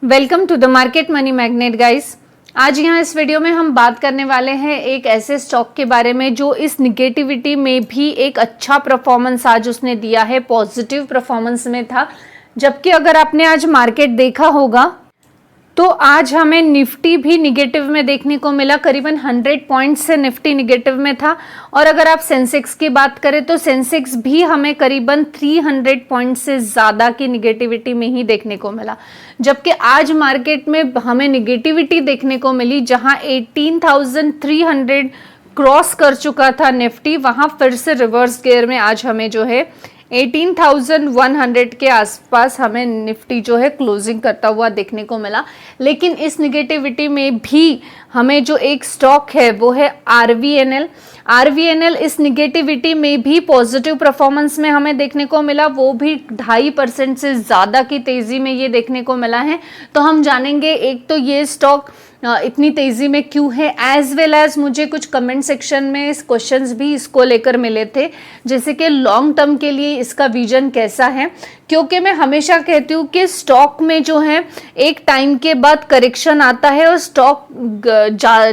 Welcome to the market money magnet guys. आज यहाँ इस वीडियो में हम बात करने वाले हैं एक ऐसे स्टॉक के बारे में जो इस निगेटिविटी में भी एक अच्छा परफॉर्मेंस आज उसने दिया है, पॉजिटिव परफॉर्मेंस में था। जबकि अगर आपने आज मार्केट देखा होगा तो आज हमें निफ्टी भी निगेटिव में देखने को मिला, करीबन 100 पॉइंट्स से निफ्टी निगेटिव में था। और अगर आप सेंसेक्स की बात करें तो सेंसेक्स भी हमें करीबन 300 पॉइंट से ज़्यादा की निगेटिविटी में ही देखने को मिला। जबकि आज मार्केट में हमें निगेटिविटी देखने को मिली जहां 18,300 क्रॉस कर चुका था निफ्टी, वहां फिर से रिवर्स गियर में आज हमें जो है 18,100 के आसपास हमें निफ्टी जो है क्लोजिंग करता हुआ देखने को मिला। लेकिन इस निगेटिविटी में भी हमें जो एक स्टॉक है वो है आरवीएनएल इस निगेटिविटी में भी पॉजिटिव परफॉर्मेंस में हमें देखने को मिला, वो भी 2.5% से ज़्यादा की तेज़ी में ये देखने को मिला है। तो हम जानेंगे एक तो ये स्टॉक इतनी तेज़ी में क्यों है, एज वेल एज मुझे कुछ कमेंट सेक्शन में क्वेश्चंस भी इसको लेकर मिले थे, जैसे कि लॉन्ग टर्म के लिए इसका विजन कैसा है। क्योंकि मैं हमेशा कहती हूँ कि स्टॉक में जो है एक टाइम के बाद करेक्शन आता है और स्टॉक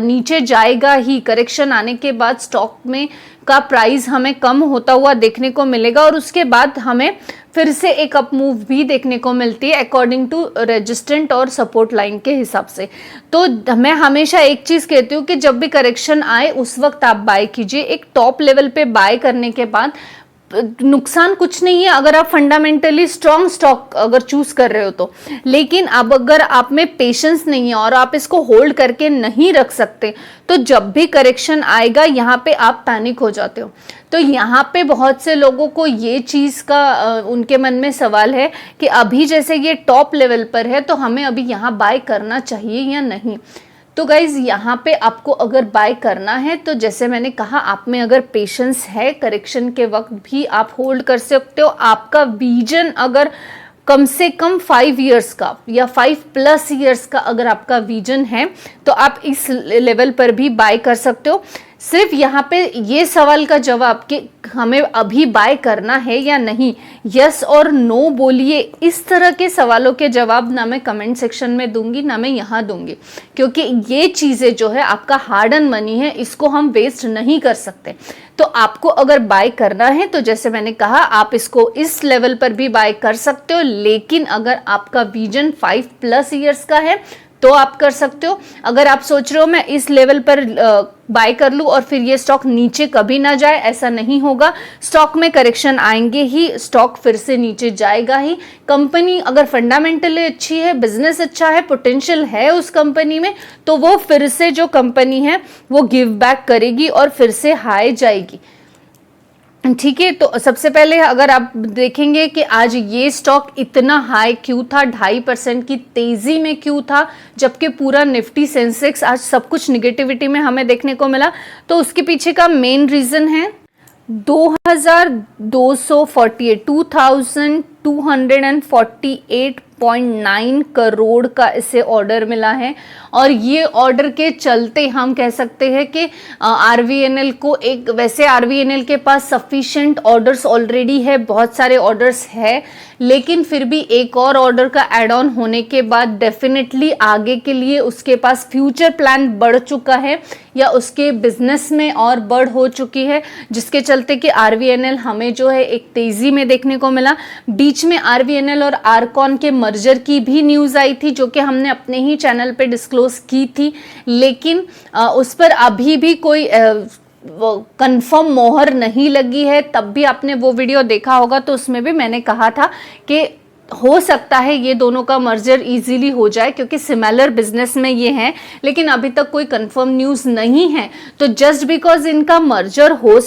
नीचे जाएगा ही। करेक्शन आने के बाद स्टॉक में का प्राइस हमें कम होता हुआ देखने को मिलेगा और उसके बाद हमें फिर से एक अप मूव भी देखने को मिलती है अकॉर्डिंग टू रेजिस्टेंट और सपोर्ट लाइन के हिसाब से। तो मैं हमेशा एक चीज़ कहती हूँ कि जब भी करेक्शन आए उस वक्त आप बाय कीजिए। एक टॉप लेवल पे बाय करने के बाद नुकसान कुछ नहीं है अगर आप फंडामेंटली स्ट्रॉन्ग स्टॉक अगर चूज कर रहे हो तो। लेकिन अब अगर आप में पेशेंस नहीं है और आप इसको होल्ड करके नहीं रख सकते तो जब भी करेक्शन आएगा यहाँ पे आप पैनिक हो जाते हो। तो यहाँ पे बहुत से लोगों को ये चीज़ का उनके मन में सवाल है कि अभी जैसे ये टॉप लेवल पर है तो हमें अभी यहाँ बाय करना चाहिए या नहीं। तो गाइज यहाँ पे आपको अगर बाय करना है तो जैसे मैंने कहा, आप में अगर पेशेंस है करेक्शन के वक्त भी आप होल्ड कर सकते हो। आपका विजन अगर कम से कम 5 इयर्स का या 5+ इयर्स का अगर आपका विजन है तो आप इस लेवल पर भी बाय कर सकते हो। सिर्फ यहाँ पे ये सवाल का जवाब कि हमें अभी बाय करना है या नहीं, यस और नो बोलिए, इस तरह के सवालों के जवाब ना मैं कमेंट सेक्शन में दूंगी ना मैं यहाँ दूंगी। क्योंकि ये चीज़ें जो है आपका हार्ड एंड मनी है, इसको हम वेस्ट नहीं कर सकते। तो आपको अगर बाय करना है तो जैसे मैंने कहा आप इसको इस लेवल पर भी बाय कर सकते हो। लेकिन अगर आपका विजन 5+ इयर्स का है तो आप कर सकते हो। अगर आप सोच रहे हो मैं इस लेवल पर बाय कर लूं और फिर ये स्टॉक नीचे कभी ना जाए, ऐसा नहीं होगा। स्टॉक में करेक्शन आएंगे ही, स्टॉक फिर से नीचे जाएगा ही। कंपनी अगर फंडामेंटली अच्छी है, बिजनेस अच्छा है, पोटेंशियल है उस कंपनी में, तो वो फिर से जो कंपनी है वो गिव बैक करेगी और फिर से हाई जाएगी। ठीक है, तो सबसे पहले अगर आप देखेंगे कि आज ये स्टॉक इतना हाई क्यों था, 2.5% की तेजी में क्यों था, जबकि पूरा निफ्टी सेंसेक्स आज सब कुछ निगेटिविटी में हमें देखने को मिला। तो उसके पीछे का मेन रीजन है 2248.9 करोड़ का इसे ऑर्डर मिला है। और ये ऑर्डर के चलते हम कह सकते हैं कि आरवीएनएल को एक, वैसे आरवीएनएल के पास सफिशिएंट ऑर्डर्स ऑलरेडी है, बहुत सारे ऑर्डर्स है, लेकिन फिर भी एक और ऑर्डर का एड ऑन होने के बाद डेफिनेटली आगे के लिए उसके पास फ्यूचर प्लान बढ़ चुका है या उसके बिजनेस में और बढ़ हो चुकी है, जिसके चलते कि आरवीएनएल हमें जो है एक तेजी में देखने को मिला। बीच में आरवीएनएल और आरकॉन के मर्जर की भी न्यूज़ आई थी जो कि हमने अपने ही चैनल पे डिस्क्लोज की थी, लेकिन उस पर अभी भी कोई कंफर्म मोहर नहीं लगी है। तब भी आपने वो वीडियो देखा होगा तो उसमें भी मैंने कहा था कि हो सकता है ये दोनों का मर्जर इजीली हो जाए क्योंकि सिमिलर बिजनेस में ये हैं, लेकिन अभी तक कोई कंफर्म न्यूज़ नहीं है। तो जस्ट बिकॉज इनका मर्जर हो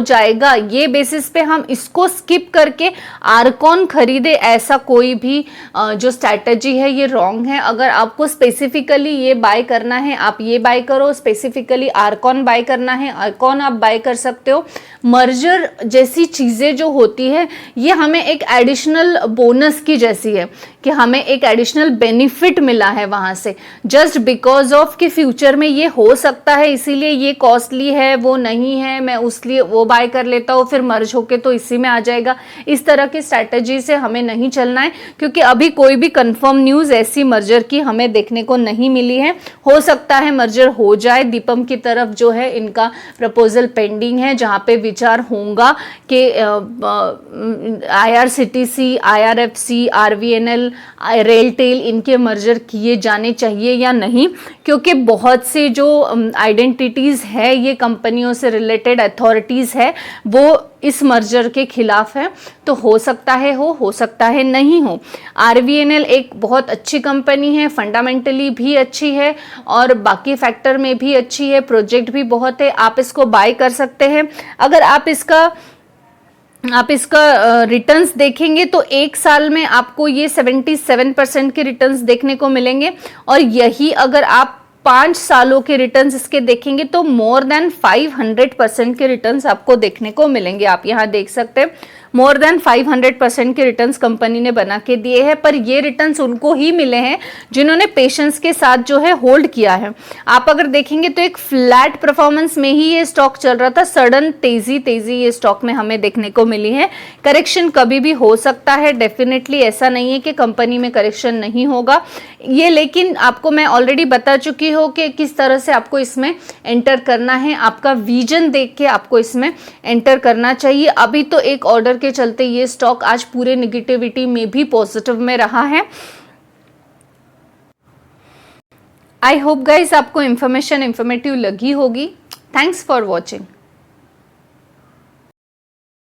जाएगा ये बेसिस पे हम इसको स्किप करके आरकॉन खरीदे, ऐसा कोई भी जो स्ट्रैटेजी है ये रॉन्ग है। अगर आपको स्पेसिफिकली ये बाय करना है आप ये बाय करो, स्पेसिफिकली आरकॉन बाय करना है आरकॉन आप बाय कर सकते हो। मर्जर जैसी चीज़ें जो होती है ये हमें एक एडिशनल बोनस बोनस की जैसी है कि हमें एक एडिशनल बेनिफिट मिला है वहां से, जस्ट बिकॉज ऑफ कि फ्यूचर में ये हो सकता है, इसीलिए ये कॉस्टली है, वो नहीं है, मैं उसलिए वो बाय कर लेता हूँ, फिर मर्ज होके तो इसी में आ जाएगा। इस तरह की स्ट्रैटेजी से हमें नहीं चलना है, क्योंकि अभी कोई भी कंफर्म न्यूज़ ऐसी मर्जर की हमें देखने को नहीं मिली है। हो सकता है मर्जर हो जाए, दीपम की तरफ जो है इनका प्रपोजल पेंडिंग है, जहाँ पे विचार होगा कि IRCTC, IRFC, RVNL, रेलटेल इनके मर्जर किए जाने चाहिए या नहीं, क्योंकि बहुत से जो आइडेंटिटीज़ है ये कंपनियों से रिलेटेड अथॉरिटीज़ है वो इस मर्जर के खिलाफ है। तो हो सकता है हो सकता है नहीं हो। RVNL एक बहुत अच्छी कंपनी है, फंडामेंटली भी अच्छी है और बाकी फैक्टर में भी अच्छी है, प्रोजेक्ट भी बहुत है, आप इसको बाय कर सकते हैं। अगर आप इसका रिटर्न्स देखेंगे तो एक साल में आपको ये 77% के रिटर्न्स देखने को मिलेंगे, और यही अगर आप 5 सालों के रिटर्न्स इसके देखेंगे तो मोर देन 500% के रिटर्न्स आपको देखने को मिलेंगे। आप यहाँ देख सकते हैं मोर देन 500% के रिटर्न्स कंपनी ने बना के दिए हैं, पर ये रिटर्न्स उनको ही मिले हैं जिन्होंने पेशेंस के साथ जो है होल्ड किया है। आप अगर देखेंगे तो एक फ्लैट परफॉर्मेंस में ही ये स्टॉक चल रहा था, सडन तेजी ये स्टॉक में हमें देखने को मिली है। करेक्शन कभी भी हो सकता है, डेफिनेटली ऐसा नहीं है कि कंपनी में करेक्शन नहीं होगा ये, लेकिन आपको मैं ऑलरेडी बता चुकी हूँ कि किस तरह से आपको इसमें एंटर करना है, आपका विजन देख के आपको इसमें एंटर करना चाहिए। अभी तो एक ऑर्डर के चलते ये स्टॉक आज पूरे निगेटिविटी में भी पॉजिटिव में रहा है। आई होप गाइस आपको इंफॉर्मेटिव लगी होगी। Thanks for watching.